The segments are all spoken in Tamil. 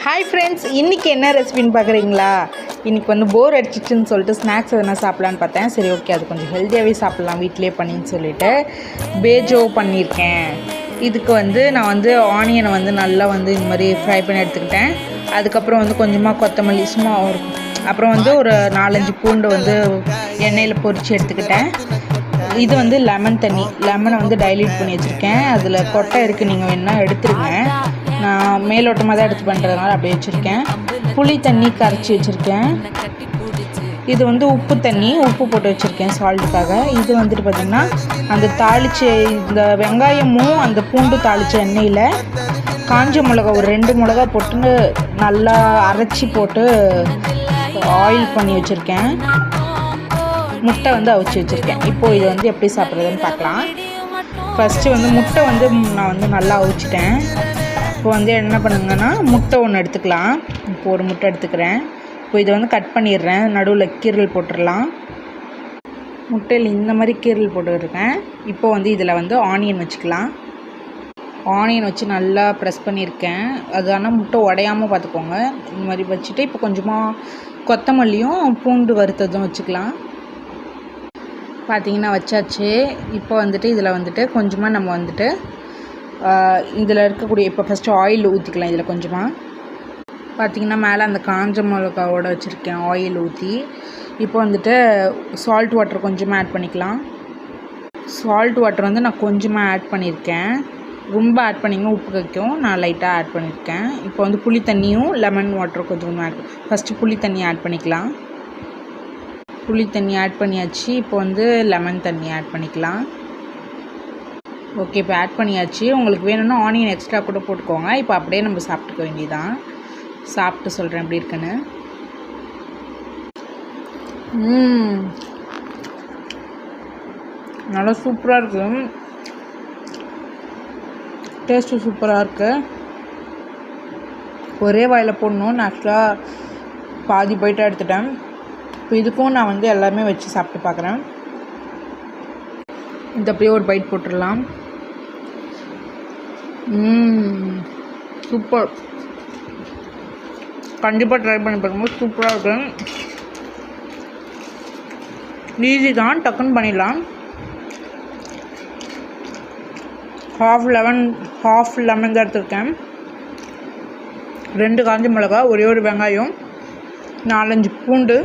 ஹாய் ஃப்ரெண்ட்ஸ், இன்றைக்கி என்ன ரெசிபின்னு பார்க்குறீங்களா? இன்றைக்கி வந்து போர் அடிச்சிச்சுன்னு சொல்லிட்டு ஸ்நாக்ஸ் எதனா சாப்பிட்லான்னு பார்த்தேன். சரி, ஓகே, அது கொஞ்சம் ஹெல்த்தியாகவே சாப்பிட்லாம் வீட்டிலே பண்ணின்னு சொல்லிவிட்டு பேஜோ பண்ணியிருக்கேன். இதுக்கு வந்து நான் வந்து ஆனியனை வந்து நல்லா வந்து இந்த மாதிரி ஃப்ரை பண்ணி எடுத்துக்கிட்டேன். அதுக்கப்புறம் வந்து கொஞ்சமாக கொத்தமல்லி சும்மா அப்புறம் வந்து ஒரு 4-5 பூண்டு வந்து எண்ணெயில் பொரித்து எடுத்துக்கிட்டேன். இது வந்து லெமன் தண்ணி, லெமனை வந்து டைல்யூட் பண்ணி வச்சுருக்கேன். அதில் கொட்டை இருக்குது, நீங்கள் வேணால் எடுத்துருங்க. நான் மேலோட்டமாக தான் எடுத்து பண்ணுறதுனால அப்படியே வச்சுருக்கேன். புளி தண்ணி கரைச்சி வச்சுருக்கேன். இது வந்து உப்பு தண்ணி, உப்பு போட்டு வச்சுருக்கேன் சால்ட்டுக்காக. இது வந்துட்டு பார்த்திங்கன்னா அந்த தாளித்த இந்த வெங்காயமும் அந்த பூண்டு தாளித்த எண்ணெயில் காஞ்ச மிளகா ஒரு 2 மிளகா போட்டு நல்லா அரைச்சி போட்டு ஆயில் பண்ணி வச்சுருக்கேன். முட்டை வந்து அவிச்சு வச்சுருக்கேன். இப்போது இது வந்து எப்படி சாப்பிட்றதுன்னு பார்க்கலாம். ஃபஸ்ட்டு வந்து முட்டை வந்து நான் வந்து நல்லா அவிச்சிட்டேன். இப்போ வந்து என்ன பண்ணுங்கன்னா முட்டை ஒன்று எடுத்துக்கலாம். இப்போ ஒரு முட்டை எடுத்துக்கிறேன். இப்போ இதை வந்து கட் பண்ணிடுறேன். நடுவில் கீரல் போட்டுடலாம். முட்டையில் இந்த மாதிரி கீரல் போட்டுருக்கேன். இப்போ வந்து இதில் வந்து ஆனியன் வச்சுக்கலாம். ஆனியன் வச்சு நல்லா ப்ரெஸ் பண்ணியிருக்கேன். அது ஆனால் முட்டை உடையாமல் பார்த்துக்கோங்க. இந்த மாதிரி வச்சுட்டு இப்போ கொஞ்சமாக கொத்தமல்லியும் பூண்டு வறுத்ததும் வச்சுக்கலாம். பார்த்திங்கன்னா வச்சாச்சு. இப்போ வந்துட்டு இதில் வந்துட்டு கொஞ்சமாக நம்ம வந்துட்டு இதில் இருக்கக்கூடிய இப்போ ஃபஸ்ட்டு ஆயில் ஊற்றிக்கலாம். இதில் கொஞ்சமாக பார்த்திங்கன்னா மேலே அந்த காஞ்ச மிளகாவோடு வச்சுருக்கேன் ஆயில் ஊற்றி. இப்போ வந்துட்டு சால்ட் வாட்டர் கொஞ்சமாக ஆட் பண்ணிக்கலாம். சால்ட் வாட்டர் வந்து நான் கொஞ்சமாக ஆட் பண்ணியிருக்கேன். ரொம்ப ஆட் பண்ணிங்கன்னா உப்பு வைக்கும். நான் லைட்டாக ஆட் பண்ணியிருக்கேன். இப்போ வந்து புளி தண்ணியும் லெமன் வாட்டரும் கொஞ்சமாக ஃபஸ்ட்டு புளி தண்ணி ஆட் பண்ணிக்கலாம். புளி தண்ணி ஆட் பண்ணியாச்சு. இப்போ வந்து லெமன் தண்ணி ஆட் பண்ணிக்கலாம். ஓகே, இப்போ ஆட் பண்ணியாச்சு. உங்களுக்கு வேணும்னா ஆனியன் எக்ஸ்ட்ரா கூட போட்டுக்கோங்க. இப்போ அப்படியே நம்ம சாப்பிட்டுக்க வேண்டியதான். சாப்பிட்டு சொல்கிறேன் எப்படி இருக்குன்னு. நல்லா சூப்பராக இருக்குது. டேஸ்ட்டு சூப்பராக இருக்குது. ஒரே வாயில் போடணும். நான் ஆக்சுவலாக பாதி போய்ட்டு எடுத்துட்டேன். இப்போ இதுக்கும் நான் வந்து எல்லாமே வச்சு சாப்பிட்டு பார்க்குறேன். இந்த அப்படியே ஒரு பைட் போட்டுடலாம். சூப்பர். கண்டிப்பாக ட்ரை பண்ணி பாருங்க. சூப்பராக இருக்கும். ஈஸி தான், டக்குன்னு பண்ணிடலாம். ஹாஃப் லெமன் தான் எடுத்துருக்கேன். 2 காஞ்ச மிளகா, ஒரே ஒரு வெங்காயம், 4-5 பூண்டு,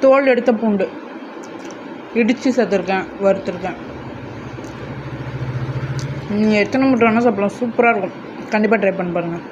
தோல் எடுத்த பூண்டு இடித்து சேர்த்துருக்கேன், வறுத்துருக்கேன். நீங்கள் எத்தனை முட்டை வேணால் சாப்பிடலாம். சூப்பராக இருக்கும். கண்டிப்பாக ட்ரை பண்ணி பாருங்கள்.